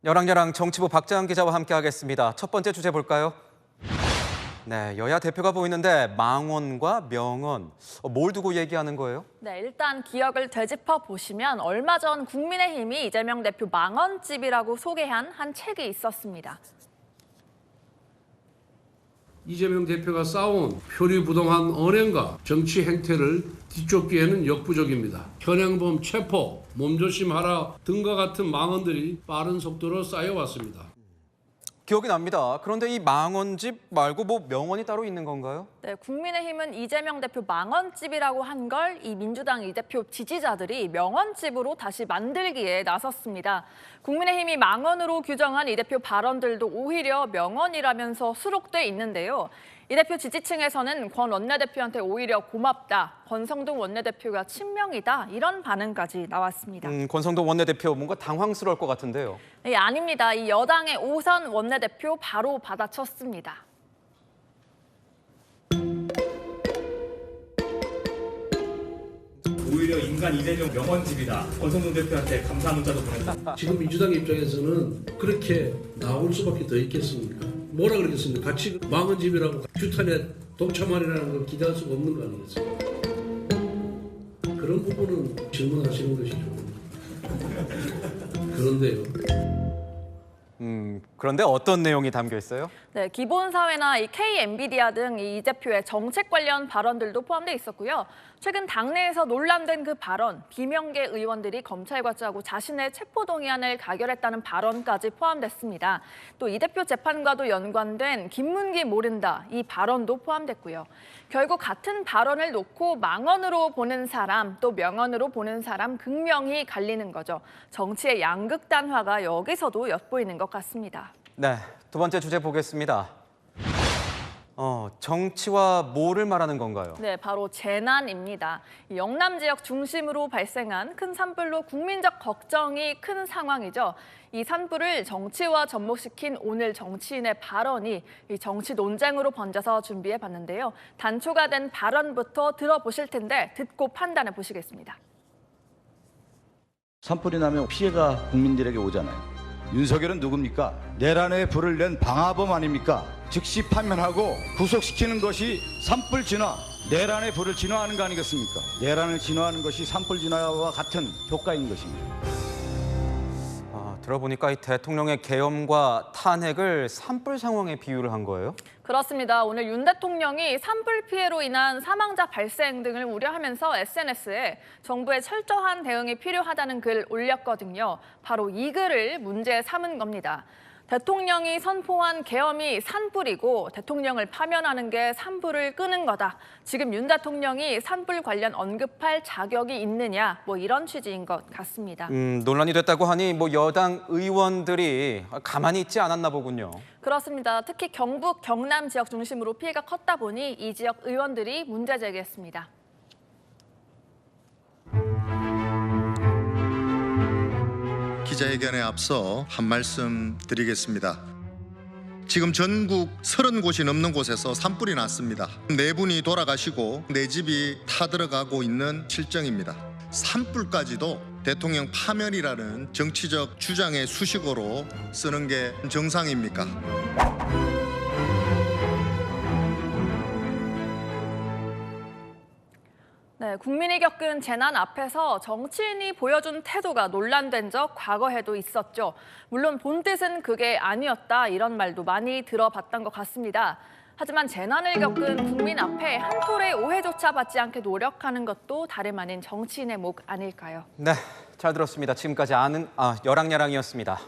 여랑여랑 정치부 박자은 기자와 함께하겠습니다. 첫 번째 주제 볼까요? 네, 여야 대표가 보이는데 망언과 명언, 뭘 두고 얘기하는 거예요? 네, 일단 기억을 되짚어 보시면 얼마 전 국민의힘이 이재명 대표 망언집이라고 소개한 한 책이 있었습니다. 이재명 대표가 쌓아온 표리부동한 언행과 정치 행태를 뒤쫓기에는 역부족입니다. 현행범 체포, 몸조심하라 등과 같은 망언들이 빠른 속도로 쌓여왔습니다. 기억이 납니다. 그런데 이 망언집 말고 뭐 명언이 따로 있는 건가요? 네, 국민의힘은 이재명 대표 망언집이라고 한 걸 이 민주당 이 대표 지지자들이 명언집으로 다시 만들기에 나섰습니다. 국민의힘이 망언으로 규정한 이 대표 발언들도 오히려 명언이라면서 수록돼 있는데요. 이 대표 지지층에서는 권 원내대표한테 오히려 고맙다, 권성동 원내대표가 친명이다 이런 반응까지 나왔습니다. 권성동 원내대표 뭔가 당황스러울 것 같은데요. 네, 아닙니다. 이 여당의 오선 원내대표 바로 받아쳤습니다. 오히려 인간 이재명 명언집이다. 권성동 대표한테 감사 문자도 보냈다. 지금 민주당 입장에서는 그렇게 나올 수밖에 더 있겠습니까? 뭐라 그러겠습니까? 같이 망언집이라고 규탄에 동참하리라는 걸 기대할 수가 없는 거 아니겠습니까? 그런 부분은 질문하시는 것이죠. 그런데요. 그런데 어떤 내용이 담겨 있어요? 네, 기본사회나 이 K-엔비디아 등 이 대표의 정책 관련 발언들도 포함돼 있었고요. 최근 당내에서 논란된 그 발언, 비명계 의원들이 검찰과 짜고 자신의 체포동의안을 가결했다는 발언까지 포함됐습니다. 또 이 대표 재판과도 연관된 김문기 모른다 이 발언도 포함됐고요. 결국 같은 발언을 놓고 망언으로 보는 사람, 또 명언으로 보는 사람 극명히 갈리는 거죠. 정치의 양극단화가 여기서도 엿보이는 것 같습니다. 네, 두 번째 주제 보겠습니다. 정치와 뭐를 말하는 건가요? 네, 바로 재난입니다. 영남 지역 중심으로 발생한 큰 산불로 국민적 걱정이 큰 상황이죠. 이 산불을 정치와 접목시킨 오늘 정치인의 발언이 이 정치 논쟁으로 번져서 준비해봤는데요. 단초가 된 발언부터 들어보실 텐데 듣고 판단해 보시겠습니다. 산불이 나면 피해가 국민들에게 오잖아요. 윤석열은 누굽니까? 내란에 불을 낸 방화범 아닙니까? 즉시 파면하고 구속시키는 것이 산불 진화, 내란의 불을 진화하는 거 아니겠습니까? 내란을 진화하는 것이 산불 진화와 같은 효과인 것입니다. 들어보니까 이 대통령의 계엄과 탄핵을 산불 상황에 비유를 한 거예요? 그렇습니다. 오늘 윤 대통령이 산불 피해로 인한 사망자 발생 등을 우려하면서 SNS에 정부의 철저한 대응이 필요하다는 글 올렸거든요. 바로 이 글을 문제 삼은 겁니다. 대통령이 선포한 계엄이 산불이고 대통령을 파면하는 게 산불을 끄는 거다. 지금 윤 대통령이 산불 관련 언급할 자격이 있느냐, 뭐 이런 취지인 것 같습니다. 논란이 됐다고 하니 뭐 여당 의원들이 가만히 있지 않았나 보군요. 그렇습니다. 특히 경북, 경남 지역 중심으로 피해가 컸다 보니 이 지역 의원들이 문제 제기했습니다. 기자회견에 앞서 한 말씀 드리겠습니다. 지금 전국 30곳이 넘는 곳에서 산불이 났습니다. 4분이 돌아가시고 4집이 타들어가고 있는 실정입니다. 산불까지도 대통령 파면이라는 정치적 주장의 수식어로 쓰는 게 정상입니까? 네, 국민이 겪은 재난 앞에서 정치인이 보여준 태도가 논란된 적 과거에도 있었죠. 물론 본 뜻은 그게 아니었다 이런 말도 많이 들어봤던 것 같습니다. 하지만 재난을 겪은 국민 앞에 한 톨의 오해조차 받지 않게 노력하는 것도 다름 아닌 정치인의 목 아닐까요? 네, 잘 들었습니다. 지금까지 여랑야랑이었습니다.